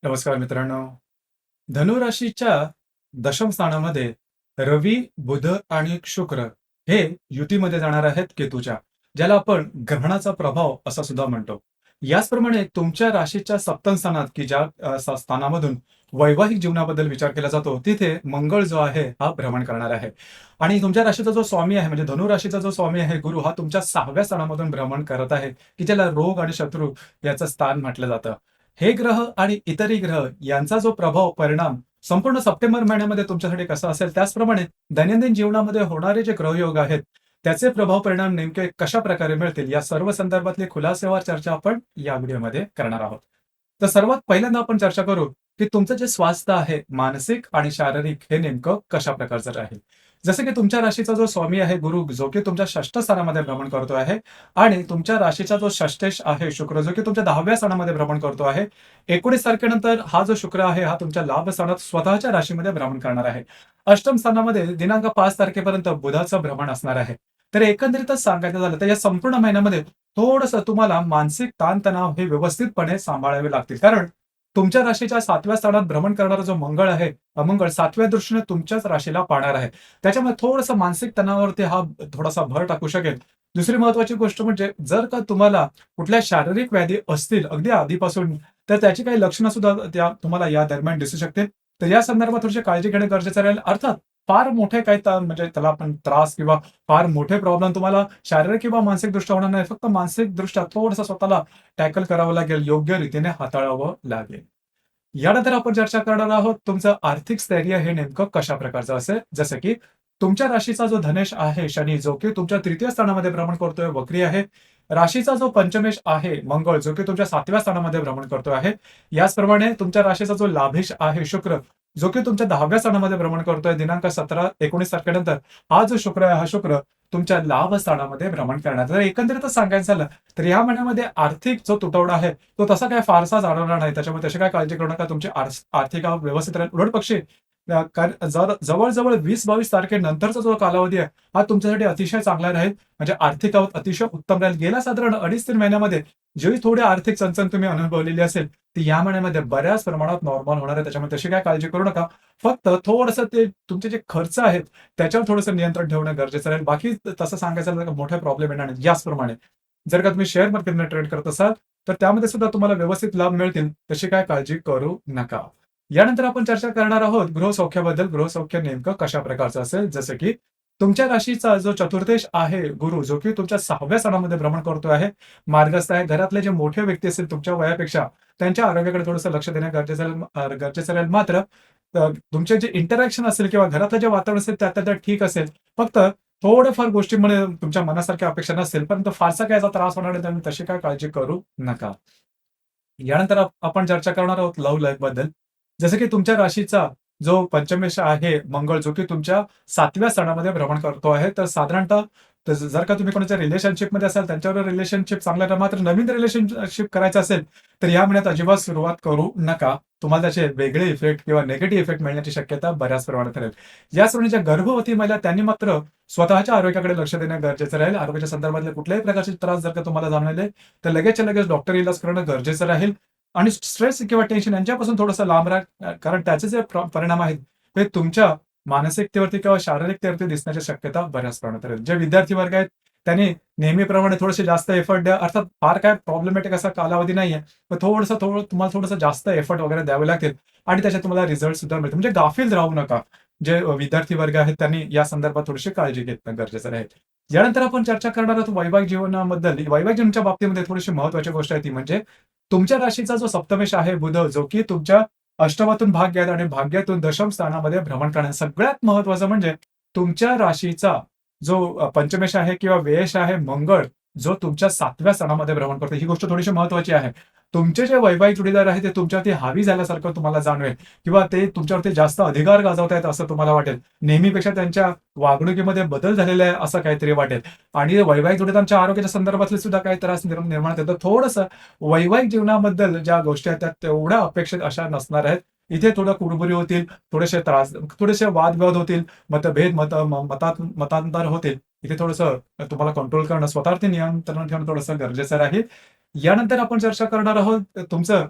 नमस्कार मित्रांनो. धनुराशीच्या दशम स्थानामध्ये रवी, बुध आणि शुक्र हे युतीमध्ये जाणार आहेत केतूच्या, ज्याला आपण ग्रहणाचा प्रभाव असा सुद्धा म्हणतो. याचप्रमाणे तुमच्या राशीच्या सप्तम स्थानात की ज्या स्थानामधून वैवाहिक जीवनाबद्दल विचार केला जातो, तिथे मंगळ जो आहे हा भ्रमण करणार आहे. आणि तुमच्या राशीचा जो स्वामी आहे म्हणजे धनुराशीचा जो स्वामी आहे गुरु, हा तुमच्या 6व्या स्थानामधून भ्रमण करत आहे, की ज्याला रोग आणि शत्रू याचं स्थान म्हटलं जातं. हे ग्रह आणि इतरही ग्रह यांचा जो प्रभाव परिणाम संपूर्ण सप्टेंबर महिन्यामध्ये तुमच्यासाठी कसा असेल, त्याचप्रमाणे दैनंदिन जीवनामध्ये होणारे जे ग्रहयोग आहेत त्याचे प्रभाव परिणाम नेमके कशा प्रकारे मिळतील, या सर्व संदर्भातली खुलासेवार चर्चा आपण या व्हिडिओमध्ये करणार आहोत. तर सर्वात पहिल्यांदा आपण चर्चा करू की तुमचं जे स्वास्थ्य आहे मानसिक आणि शारीरिक हे नेमकं कशा प्रकारचं राहील. जसं की तुमच्या राशीचा जो स्वामी आहे गुरु, जो की तुमच्या षष्ठ स्थानामध्ये भ्रमण करतो आहे, आणि तुमच्या राशीचा जो षष्टेश आहे शुक्र, जो की तुमच्या 10व्या स्थानामध्ये भ्रमण करतो आहे. 19 तारखेनंतर हा जो शुक्र आहे हा तुमच्या लाभ स्थानात स्वतःच्या राशीमध्ये भ्रमण करणार आहे. अष्टम स्थानामध्ये दिनांक 5 तारखेपर्यंत बुधाचं भ्रमण असणार आहे. तर एकंदरीतच सांगायचं झालं तर या संपूर्ण महिन्यामध्ये थोडंसं तुम्हाला मानसिक ताणतणाव हे व्यवस्थितपणे सांभाळावे लागतील. कारण तुमच्या राशीच्या 7व्या स्थानात भ्रमण करणारा जो मंगळ आहे, मंगळ 7व्या दृष्टीने तुमच्याच राशीला पाहणार आहे. त्याच्यामुळे थोडंसं मानसिक तणावावरती हा थोडासा भर टाकू शकेल. दुसरी महत्वाची गोष्ट म्हणजे जर का तुम्हाला कुठल्या शारीरिक व्याधी असतील अगदी आधीपासून, तर त्याची काही लक्षणं सुद्धा त्या तुम्हाला या दरम्यान दिसू शकतील. तर या संदर्भात थोडीशी काळजी घेणे गरजेचं राहील. अर्थात फार मोठे काही म्हणजे त्याला आपण त्रास किंवा फार मोठे प्रॉब्लेम तुम्हाला शारीरिक किंवा मानसिकदृष्ट्या होणार नाही. फक्त मानसिकदृष्ट्या थोडंसं स्वतःला टॅकल करावं लागेल, योग्य रीतीने हाताळावं लागेल. यानंतर आपण चर्चा करणार आहोत तुमचं आर्थिक स्थैर्य हे नेमकं कशा प्रकारचं असेल. जसं की तुमच्या राशीचा जो धनेश आहे शनी, जो की तुमच्या तृतीय स्थानामध्ये भ्रमण करतोय, वक्री आहे. राशीचा जो पंचमेश आहे मंगळ, जो की तुमच्या 7व्या स्थानामध्ये भ्रमण करतो आहे. याचप्रमाणे तुमच्या राशीचा जो लाभेश आहे शुक्र, जो की तुमच्या 10व्या स्थानामध्ये भ्रमण करतोय. दिनांक 17-19 तारखेनंतर हा जो शुक्र आहे, हा शुक्र तुमच्या लाभ स्थानामध्ये भ्रमण करणार. जर एकंदरीतच सांगायचं झालं तर या महिन्यामध्ये आर्थिक जो तुटवडा आहे तो तसा काही फारसा जाणवणार नाही. त्याच्यामुळे तशी काय काळजी करू नका. तुमची आर्थिक आवक व्यवस्थित राहील. उलट पक्षी जवळ-जवळ 20-22 तारखेनंतरचा जो कालावधी आहे, हा तुमच्यासाठी अतिशय चांगला राहील. म्हणजे आर्थिक आवक अतिशय उत्तम राहील. गेल्या साधारण 2.5-3 महिन्यामध्ये जेही थोडी आर्थिक चणचण तुम्ही अनुभवलेली असेल, ती या महिन्यामध्ये बऱ्याच प्रमाणात नॉर्मल होणार आहे. त्याच्यामुळे तशी काही काळजी करू नका. फक्त थोडंसं ते तुमचे जे खर्च आहेत, त्याच्यावर थोडंसं नियंत्रण ठेवणं गरजेचं राहील. बाकी तसं सांगायचं झालं तर मोठे प्रॉब्लेम येणार नाहीत. याचप्रमाणे जर का तुम्ही शेअर मार्केटमध्ये ट्रेड करत असाल, तर त्यामध्ये सुद्धा तुम्हाला व्यवस्थित लाभ मिळतील. तशी काही काळजी करू नका. यानंतर आपण चर्चा करणार आहोत गृहसौख्याबद्दल. गृहसौख्य नेमकं कशा प्रकारचं असेल. जसं की तुमच्या राशीचा जो चतुर्थेश आहे गुरु, जो की तुमच्या 6व्या स्थानामध्ये भ्रमण करतो आहे, मार्गस्थ आहे. घरातले जे मोठे व्यक्ती असतील तुमच्या वयापेक्षा, त्यांच्या आरोग्याकडे थोडंसं लक्ष देणं गरजेचं राहील. मात्र तुमचे जे इंटरॅक्शन असेल किंवा घरातलं जे वातावरण असेल त्यात ठीक असेल. फक्त थोड्याफार गोष्टींमध्ये तुमच्या मनासारख्या अपेक्षा नसेल, परंतु फारसा काही याचा त्रास होणार नाही. त्यामुळे तशी काही काळजी करू नका. यानंतर आपण चर्चा करणार आहोत लव्ह लाईफ बद्दल. जसं की तुमच्या राशीचा जो पंचमेश आहे मंगळ, जो की तुमच्या 7व्या स्थानामध्ये भ्रमण करतो आहे. तर साधारणतः जर का तुम्ही कोणाच्या रिलेशनशिपमध्ये असाल, त्यांच्यावर रिलेशनशिप चांगलं राहील. मात्र नवीन रिलेशनशिप करायचं असेल, तर या महिन्यात अजिबात सुरुवात करू नका. तुम्हाला त्याचे वेगळे इफेक्ट किंवा निगेटिव्ह इफेक्ट मिळण्याची शक्यता बऱ्याच प्रमाणात राहील. याचप्रमाणे ज्या गर्भवती महिला त्यांनी मात्र स्वतःच्या आरोग्याकडे लक्ष देणं गरजेचं राहील. आरोग्याच्या संदर्भातले कुठल्याही प्रकारचे त्रास जर का तुम्हाला जाणवले, तर लगेचच्या लगेच डॉक्टर इलाज करणं गरजेचं राहील. आणि स्ट्रेस किंवा टेन्शन यांच्यापासून थोडंसं लांब राहा. कारण त्याचे जे परिणाम आहेत ते तुमच्या मानसिकतेवरती किंवा शारीरिकतेवरती दिसण्याची शक्यता बऱ्याच प्रमाणात राहील. जे विद्यार्थी वर्ग आहेत त्यांनी नेहमीप्रमाणे थोडेसे जास्त एफर्ट द्या. अर्थात फार काय प्रॉब्लेमॅटिक असा कालावधी नाहीये. पण तुम्हाला थोडंसं जास्त एफर्ट वगैरे द्यावे लागतील आणि त्याच्यात तुम्हाला रिझल्ट सुद्धा मिळतील. म्हणजे गाफील राहू नका. जे विद्यार्थी वर्ग आहेत त्यांनी या संदर्भात थोडीशी काळजी घेणं गरजेचं राहील. यानंतर आपण चर्चा करणार आहोत वैवाहिक जीवनाबद्दल. वैवाहिक जीवनाच्या बाबतीमध्ये थोडीशी महत्त्वाची गोष्ट आहे ती म्हणजे तुमच्या राशीचा जो सप्तमेश आहे बुध, जो की तुमच्या अष्टमातून भाग्यात आणि भाग्यातून दशम स्थानामध्ये भ्रमण करणार. सगळ्यात महत्वाचं म्हणजे तुमच्या राशीचा जो पंचमेश आहे किंवा व्ययश आहे मंगळ, जो तुमच्या 7व्या स्थानामध्ये भ्रमण करतो. ही गोष्ट थोडीशी महत्वाची आहे. तुमचे जे वैवाहिक जोडीदार आहे ते तुमच्यावरती हावी झाल्यासारखं तुम्हाला जाणवेल किंवा ते तुमच्यावरती जास्त अधिकार गाजवतायत असं तुम्हाला वाटेल. नेहमीपेक्षा त्यांच्या वागणुकीमध्ये बदल झालेला आहे असं काहीतरी वाटेल. आणि वैवाहिक जोडीदारांच्या आरोग्याच्या संदर्भातले सुद्धा काही त्रास निर्माण होतात. तर थोडंसं वैवाहिक जीवनाबद्दल ज्या गोष्टी आहेत त्या तेवढ्या अपेक्षित अशा नसणार आहेत. इथे थोडं कुरबुरी होतील, थोडेसे वादविवाद होतील, मतांतर होतील. इथे थोडंसं तुम्हाला कंट्रोल करणं, स्वतःवरती नियंत्रण ठेवणं थोडंसं गरजेचं राहील. यानंतर आपण चर्चा करणार आहोत तुमचं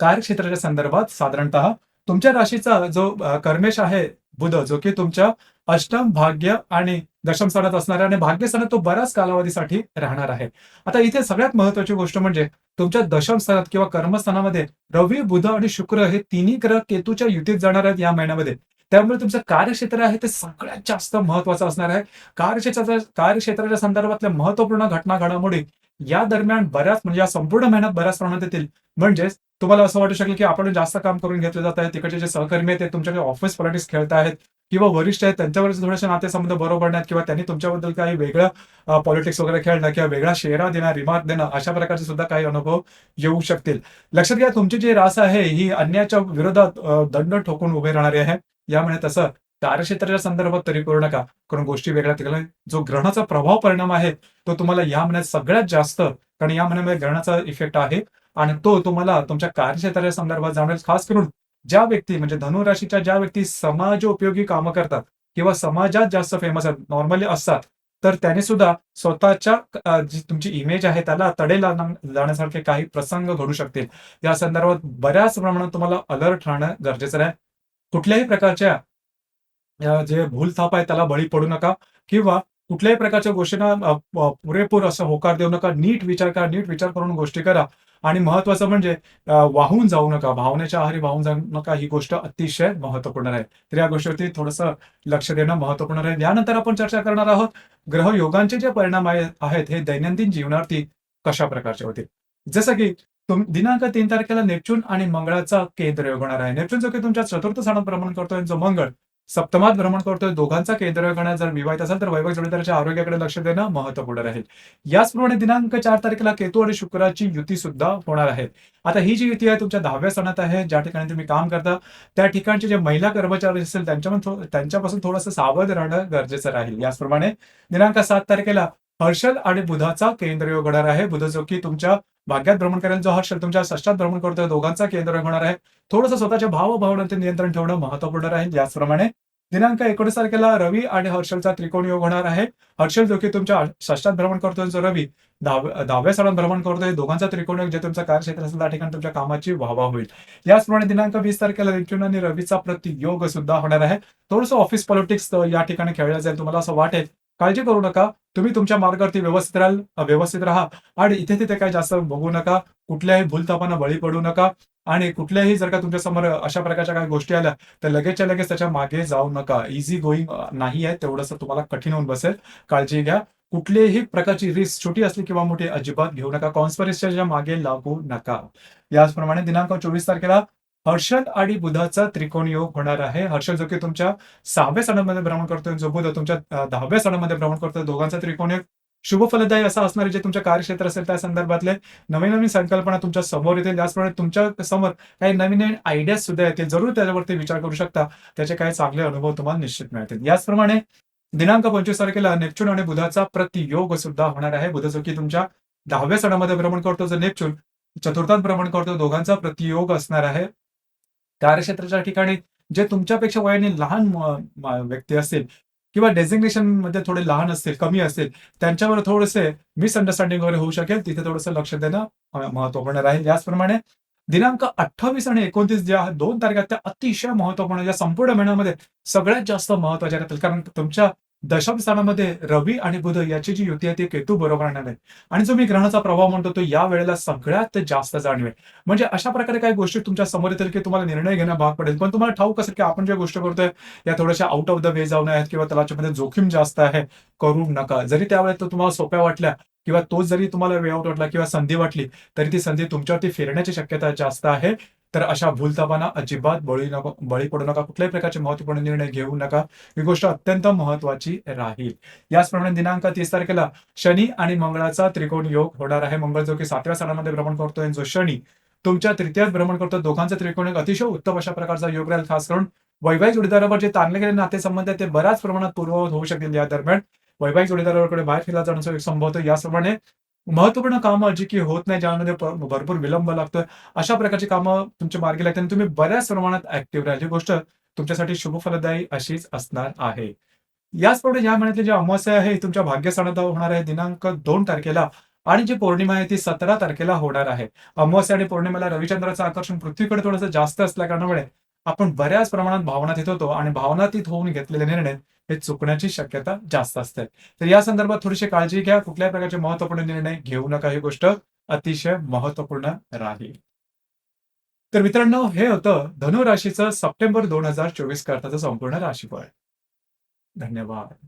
कार्यक्षेत्राच्या संदर्भात साधारणतः तुमच्या राशीचा जो कर्मेश आहे बुध, जो की तुमच्या अष्टम, भाग्य आणि दशम स्थानात असणार आहे आणि भाग्यस्थानात तो बऱ्याच कालावधीसाठी राहणार आहे. आता इथे सगळ्यात महत्त्वाची गोष्ट म्हणजे तुमच्या दशम स्थानात किंवा कर्मस्थानामध्ये रवी, बुध आणि शुक्र हे तिन्ही ग्रह केतूच्या युतीत जाणार आहेत या महिन्यामध्ये. त्यामुळे तुमचं कार्यक्षेत्र आहे ते सगळ्यात जास्त महत्त्वाचं असणार आहे. कार्यक्षेत्राच्या संदर्भातल्या महत्त्वपूर्ण घटना, घडामोडी या दरम्यान बऱ्याच म्हणजे या संपूर्ण महिन्यात बऱ्याच प्रमाणात येतील. म्हणजेच तुम्हाला असं वाटू शकेल, की आपण जास्त काम करून घेतलं जात आहे. तिकडचे जे सहकर्मी आहेत, ते तुमच्याकडे ऑफिस पॉलिटिक्स खेळताहेत किंवा वरिष्ठ आहेत, त्यांच्यावरचे थोडेसे नातेसंबंध बरोबर नाहीत किंवा त्यांनी तुमच्याबद्दल काही वेगळं पॉलिटिक्स वगैरे खेळणं किंवा वेगळा शेरा देणं, रिमार्क देणं, अशा प्रकारचे सुद्धा काही अनुभव येऊ शकतील. लक्षात घ्या, तुमची जी रास आहे, ही अन्याच्या विरोधात दंड ठोकून उभे राहणारी आहे. यामुळे तसं कार्यक्षेत्राच्या संदर्भात तरी करू नका. कारण गोष्टी वेगळ्या तिकडे जो ग्रहाचा प्रभाव परिणाम आहे, तो तुम्हाला या महिन्यात सगळ्यात जास्त कारण या महिन्यामध्ये ग्रहणाचा इफेक्ट आहे आणि तो तुम्हाला तुमच्या कार्यक्षेत्राच्या संदर्भात जाणवेल. खास करून ज्या व्यक्ती म्हणजे धनु राशीच्या ज्या व्यक्ती समाजोपयोगी कामं करतात किंवा समाजात जास्त फेमस आहेत, नॉर्मली असतात, तर त्याने सुद्धा स्वतःच्या जी तुमची इमेज आहे त्याला तडे जाण्यासारखे काही प्रसंग घडू शकतील. या संदर्भात बऱ्याच प्रमाणात तुम्हाला अलर्ट राहणं गरजेचं आहे. कुठल्याही प्रकारच्या जे भूलथाप आहे त्याला बळी पडू नका किंवा कुठल्याही प्रकारच्या गोष्टींना पुरेपूर असं होकार देऊ नका. नीट विचार करा, नीट विचार करून गोष्टी करा आणि महत्त्वाचं म्हणजे वाहून जाऊ नका, भावनेच्या आहारी वाहून जाऊ नका. ही गोष्ट अतिशय महत्त्वपूर्ण आहे. तर या गोष्टीवरती थोडंसं लक्ष देणं महत्त्वपूर्ण राहील. यानंतर आपण चर्चा करणार आहोत ग्रहयोगांचे जे परिणाम आहेत हे दैनंदिन जीवनावरती कशा प्रकारचे होतील. जसं की दिनांक 3 तारखेला नेपच्यून आणि मंगळाचा केंद्रयोग होणार आहे. नेपच्यून जो की तुमच्या चतुर्थ स्थानात भ्रमण करतोय, जो मंगळ सप्तमात भ्रमण करतोय, दोघांचा केंद्रयोग होणार. जर विवाहित असाल तर वैवाहिक जोडीदाराच्या आरोग्याकडे लक्ष देणं महत्त्वपूर्ण राहील. याचप्रमाणे दिनांक 4 तारखेला केतू आणि शुक्राची युती सुद्धा होणार आहे. आता ही जी युती आहे तुमच्या 10व्या स्थानात आहे, ज्या ठिकाणी तुम्ही काम करता त्या ठिकाणचे जे महिला कर्मचारी असतील त्यांच्यापासून थोडंसं सावध राहणं गरजेचं राहील. याचप्रमाणे दिनांक 7 तारखेला हर्षल आणि बुधाचा केंद्रयोग होणार आहे. बुध जो की तुमच्या भाग्यात भ्रमण करेल, जो हर्षल तुमच्या षष्ठात भ्रमण करतोय, दोघांचा केंद्रयोग होणार आहे. थोडंसं स्वतःच्या भावभावनांचे नियंत्रण ठेवणं महत्त्वपूर्ण राहील. याचप्रमाणे दिनांक 19 तारखेला रवी आणि हर्षलचा त्रिकोण योग होणार आहे. हर्षल जो की तुमच्या षष्ठात भ्रमण करतोय, जो रवी 10व्या स्थानात भ्रमण करतोय, दोघांचा त्रिकोण योग जे तुमचं कार्यक्षेत्र असेल त्या ठिकाणी तुमच्या कामाची वाहवा होईल. याचप्रमाणे दिनांक 20 तारखेला नेपच्यून आणि रवीचा प्रतियोग सुद्धा होणार आहे. थोडंसं ऑफिस पॉलिटिक्स या ठिकाणी खेळलं जाईल. तुम्हाला असं वाटेल, काळजी करू नका. तुम्ही तुमच्या मार्गावरती व्यवस्थित राहा आणि इथे-तिथे काही जास्त बघू नका. कुठल्याही भूलथापांना बळी पडू नका आणि कुठल्याही जर का तुमच्यासमोर अशा प्रकारच्या काही गोष्टी आल्या, तर लगेचच्या लगेच त्याच्या मागे जाऊ नका. ईझी गोईंग नाही आहे, तेवढंसं तुम्हाला कठीण होऊन बसेल. काळजी घ्या. कुठलीही प्रकारची रिस्क छोटी असली किंवा मोठी अजिबात घेऊ नका. कॉन्स्पिरसीच्या मागे लागू नका. याचप्रमाणे दिनांक 24 तारखेला हर्षल आणि बुधाचा त्रिकोण योग होणार आहे. हर्षल जो की तुमच्या 6व्या स्थानामध्ये भ्रमण करतोय, जो बुध तुमच्या 10व्या स्थानामध्ये भ्रमण करतोय, दोघांचा त्रिकोण योग शुभ फलदायी असा असणार जे तुमच्या कार्यक्षेत्र असेल त्या संदर्भातले नवीन-नवीन संकल्पना तुमच्या समोर येतील. त्याचप्रमाणे तुमच्या समोर काही नवीन-नवीन आयडियाज सुद्धा येतील. जरूर त्याच्यावरती विचार करू शकता. त्याचे काही चांगले अनुभव तुम्हाला निश्चित मिळतील. याचप्रमाणे दिनांक 25 तारखेला नेपच्यून आणि बुधाचा प्रतियोग सुद्धा होणार आहे. बुध जो की तुमच्या 10व्या स्थानामध्ये भ्रमण करतो, जो नेपच्यून चतुर्थात भ्रमण करतो, दोघांचा प्रतियोग असणार आहे. कार्यक्षेत्राच्या ठिकाणी जे तुमच्यापेक्षा वयाने लहान व्यक्ती असतील किंवा डेझिग्नेशन मध्ये थोडे लहान असतील, कमी असतील, त्यांच्यावर थोडेसे मिसअंडरस्टँडिंग वगैरे होऊ शकेल. तिथे थोडंसं लक्ष देणं महत्त्वपूर्ण राहील. याचप्रमाणे दिनांक 28 आणि 29 ज्या 2 तारखा त्या अतिशय महत्त्वपूर्ण, या संपूर्ण महिन्यामध्ये सगळ्यात जास्त महत्त्वाच्या राहतील. कारण तुमच्या दशम स्थानामध्ये रवी आणि बुध याची जी युती आहे ती केतू बरोबर आणणार आहे आणि जो मी ग्रहणाचा प्रभाव म्हणतो तो या वेळेला सगळ्यात जास्त जाणवेल. म्हणजे अशा प्रकारे काही गोष्टी तुमच्या समोर येतील की तुम्हाला निर्णय घेणं भाग पडेल. पण तुम्हाला ठाऊक असेल की आपण ज्या गोष्टी करतोय या थोड्याशा आउट ऑफ द वे जाऊन आहेत किंवा त्याच्यामध्ये जोखीम जास्त आहे, करू नका. जरी त्यावेळेस तो तुम्हाला सोप्या वाटल्या किंवा तोच जरी तुम्हाला वे आउट वाटला किंवा संधी वाटली, तरी ती संधी तुमच्यावरती फिरण्याची शक्यता जास्त आहे. तर अशा भूलथापांना अजिबात बळी पडू नका. कुठल्याही प्रकारचे महत्त्वपूर्ण निर्णय घेऊ नका. ही गोष्ट अत्यंत महत्त्वाची राहील. याचप्रमाणे दिनांक 30 तारखेला शनी आणि मंगळाचा त्रिकोण योग होणार आहे. मंगळ जो की 7व्या स्थानामध्ये भ्रमण करतोय, जो शनी तुमच्या तृतीयात भ्रमण करतो, दोघांचा त्रिकोण योग अतिशय उत्तम अशा प्रकारचा योग राहील. खास करून वैवाहिक जोडीदारावर जे ताणले गेलेले नातेसंबंध आहेत ते बऱ्याच प्रमाणात पूर्ववत होऊ शकतील. या दरम्यान वैवाहिक जोडीदाराकडे बाहेर फिरला जाण्याचा एक संभव होतो. याचप्रमाणे महत्त्वपूर्ण कामं जी की होत नाही, ज्यामध्ये भरपूर विलंब लागतोय, अशा प्रकारची कामं तुमच्या मार्गी लागतात आणि तुम्ही बऱ्याच प्रमाणात ऍक्टिव्ह राहाल. ही गोष्ट तुमच्यासाठी शुभ फलदायी अशीच असणार आहे. याचप्रमाणे या महिन्यातली जी अमावास्या आहे तुमच्या भाग्यस्थानात होणार आहे. दिनांक 2 तारखेला आणि जी पौर्णिमा आहे ती 17 तारखेला होणार आहे. अमावास्या आणि पौर्णिमेला रविचंद्राचं आकर्षण पृथ्वीकडे थोडंसं जास्त असल्या कारणामुळे आपण बऱ्याच प्रमाणात भावनातीत होतो आणि भावनातीत होऊन घेतलेले निर्णय हे चुकण्याची शक्यता जास्त असते. तर या संदर्भात थोडीशी काळजी घ्या. कुठल्याही प्रकारचे महत्त्वपूर्ण निर्णय घेऊ नका. ही गोष्ट अतिशय महत्त्वपूर्ण राहील. तर मित्रांनो, हे होतं धनु राशीचं सप्टेंबर 2024 करताचं संपूर्ण राशीफळ. धन्यवाद.